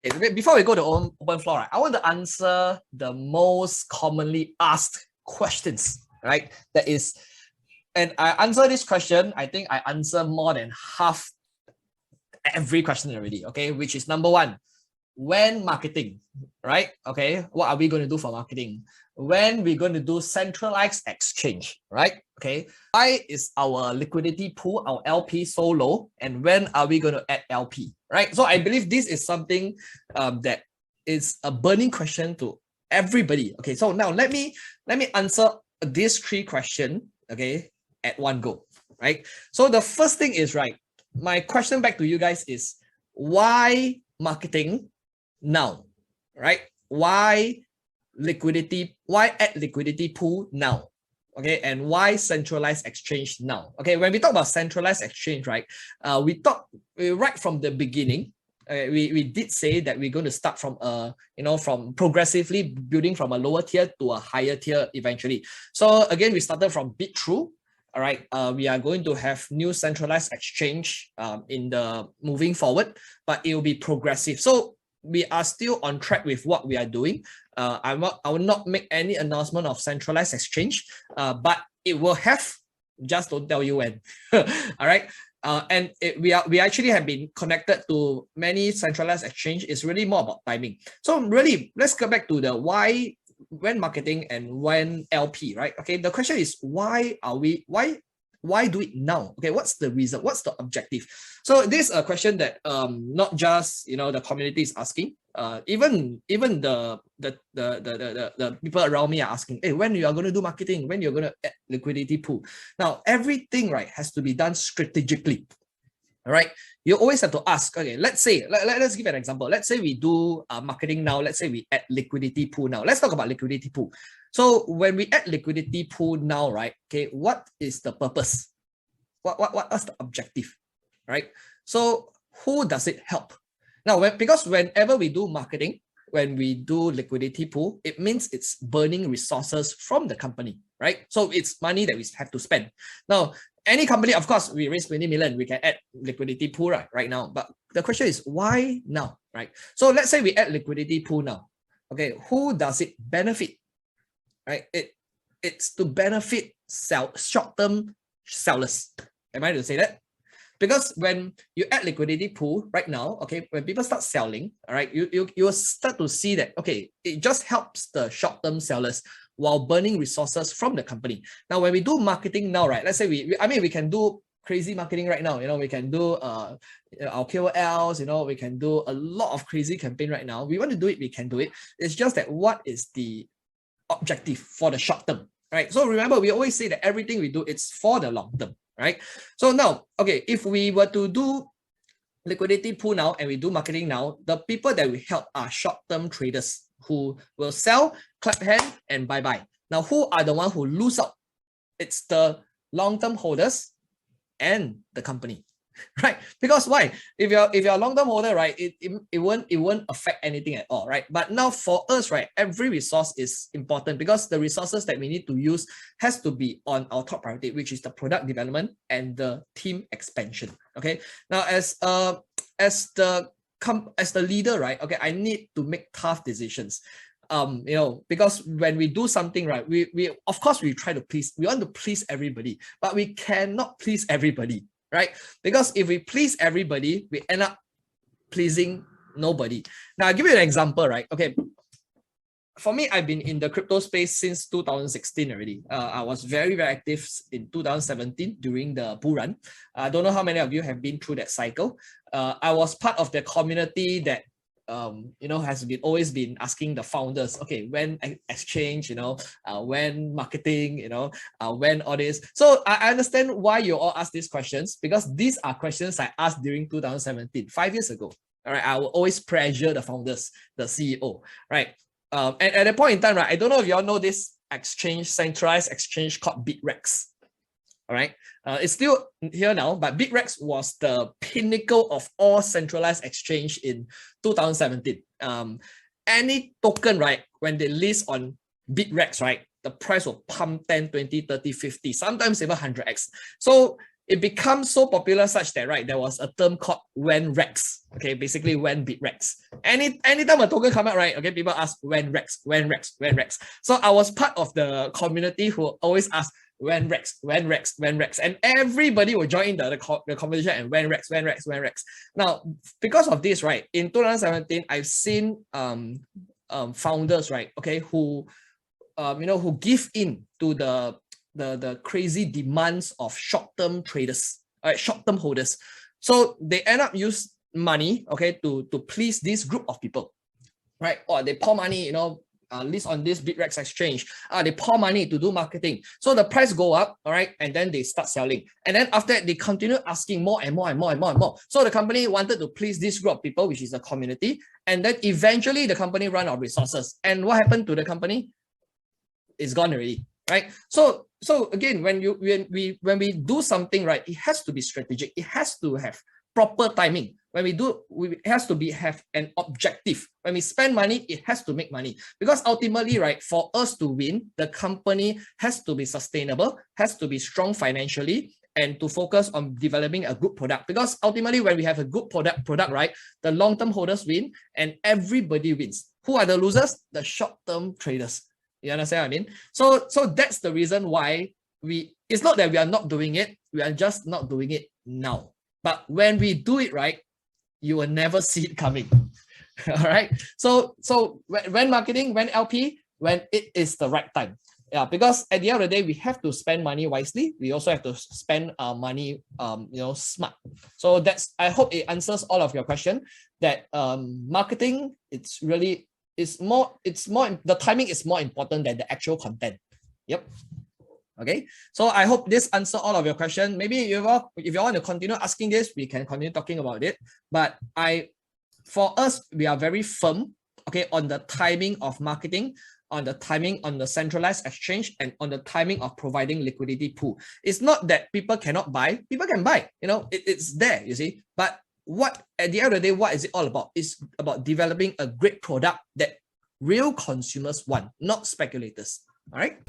Before we go to open floor, right, I want to answer the most commonly asked questions, right? That is, and I answer this question, I think I answer more than half every question already, okay? Which is number one, when marketing, right? Okay, what are we going to do for marketing? When we're going to do centralized exchange, right? Okay, why is our liquidity pool, our LP so low? And when are we going to add LP, right? So I believe this is something that is a burning question to everybody. Okay, so now let me answer these three questions, okay, at one go, right? So the first thing is, right, my question back to you guys is, why marketing now, right? Why liquidity? Why add liquidity pool now? Okay, and why centralized exchange now? Okay, when we talk about centralized exchange, right? We right from the beginning. We did say that we're going to start from from progressively building from a lower tier to a higher tier eventually. So again, we started from bit through. All right, we are going to have new centralized exchange in the moving forward, but it will be progressive. So we are still on track with what we are doing. I will not make any announcement of centralized exchange, but it will have, just don't tell you when. All right. And we actually have been connected to many centralized exchange. It's really more about timing. So really, let's go back to the why, when marketing and when LP, right? Okay, the question is, why do it now? Okay, what's the reason? What's the objective? So this is a question that not just the community is asking. Even the people around me are asking, hey, when you are going to do marketing, when you're going to add liquidity pool. Now everything, right, has to be done strategically. All right, you always have to ask. Okay, let's say let's give an example. Let's say we do marketing now. Let's say we add liquidity pool now. Let's talk about liquidity pool. So when we add liquidity pool now, right? Okay, what is the purpose? What's the objective, right? So who does it help? Now, because whenever we do marketing, when we do liquidity pool, it means it's burning resources from the company, right? So it's money that we have to spend. Now, any company, of course, we raise 20 million, we can add liquidity pool right now. But the question is, why now, right? So let's say we add liquidity pool now. Okay, who does it benefit, right? It's to benefit short-term sellers. Am I to say that? Because when you add liquidity pool right now, okay, when people start selling, all right, you will start to see that, okay, it just helps the short-term sellers while burning resources from the company. Now, when we do marketing now, right, let's say we can do crazy marketing right now. We can do our KOLs, we can do a lot of crazy campaign right now. We want to do it, we can do it. It's just that what is the objective for the short term, right? So remember, we always say that everything we do, it's for the long term, right? So now, okay, if we were to do liquidity pool now and we do marketing now, the people that we help are short-term traders who will sell, clap hand, and bye-bye. Now, who are the ones who lose out? It's the long-term holders and the company, right? Because why? If you're a long-term holder, right, it won't affect anything at all, right? But now for us, right, every resource is important because the resources that we need to use has to be on our top priority, which is the product development and the team expansion. Okay. Now, as the leader, right? Okay, I need to make tough decisions. Because when we do something, right, we of course we try to please. We want to please everybody, but we cannot please everybody, right? Because if we please everybody, we end up pleasing nobody. Now, I'll give you an example, right? Okay. For me, I've been in the crypto space since 2016 already. I was very, very active in 2017 during the bull run. I don't know how many of you have been through that cycle. I was part of the community that has always been asking the founders, okay, when exchange, when marketing, when all this. So I understand why you all ask these questions, because these are questions I asked during 2017, 5 years ago. All right, I will always pressure the founders, the CEO, right? And at that point in time, right, I don't know if you all know this centralized exchange called 𝙫𝙪𝙘. All right, it's still here now, but 𝙫𝙪𝙘 was the pinnacle of all centralized exchange in 2017. Any token, right, when they list on 𝙫𝙪𝙘, right, the price will pump 10, 20, 30, 50, sometimes even 100x. So it becomes so popular such that, right, there was a term called when Rex. Okay, basically when beat Rex. Anytime a token come out, right, okay, people ask when Rex, when Rex, when Rex. So I was part of the community who always ask when Rex, when Rex, when Rex, and everybody will join the conversation and when Rex, when Rex, when Rex. Now, because of this, right, in 2017, I've seen founders, right, okay, who who give in to the crazy demands of short-term traders, short-term holders. So they end up use money, okay, to please this group of people, right? Or they pour money, list on this BitREX exchange. They pour money to do marketing. So the price go up, all right, and then they start selling. And then after that, they continue asking more and more and more and more and more. So the company wanted to please this group of people, which is the community. And then eventually the company ran out of resources. And what happened to the company? It's gone already, right? So again, when we do something, right, it has to be strategic. It has to have proper timing. When we do, it has to have an objective. When we spend money, it has to make money. Because ultimately, right, for us to win, the company has to be sustainable, has to be strong financially, and to focus on developing a good product. Because ultimately, when we have a good product, right, the long-term holders win and everybody wins. Who are the losers? The short-term traders. You understand what I mean? So that's the reason why it's not that we are not doing it, we are just not doing it now. But when we do it right, you will never see it coming. All right. So when marketing, when LP, when it is the right time. Yeah, because at the end of the day, we have to spend money wisely. We also have to spend money smart. So I hope it answers all of your question. That marketing, the timing is more important than the actual content. Yep. Okay, so I hope this answers all of your questions. Maybe if you want to continue asking this, we can continue talking about it. But for us, we are very firm, okay, on the timing of marketing, on the timing on the centralized exchange, and on the timing of providing liquidity pool. It's not that people cannot buy, people can buy, it's there, you see. But at the end of the day, what is it all about? It's about developing a great product that real consumers want, not speculators. All right.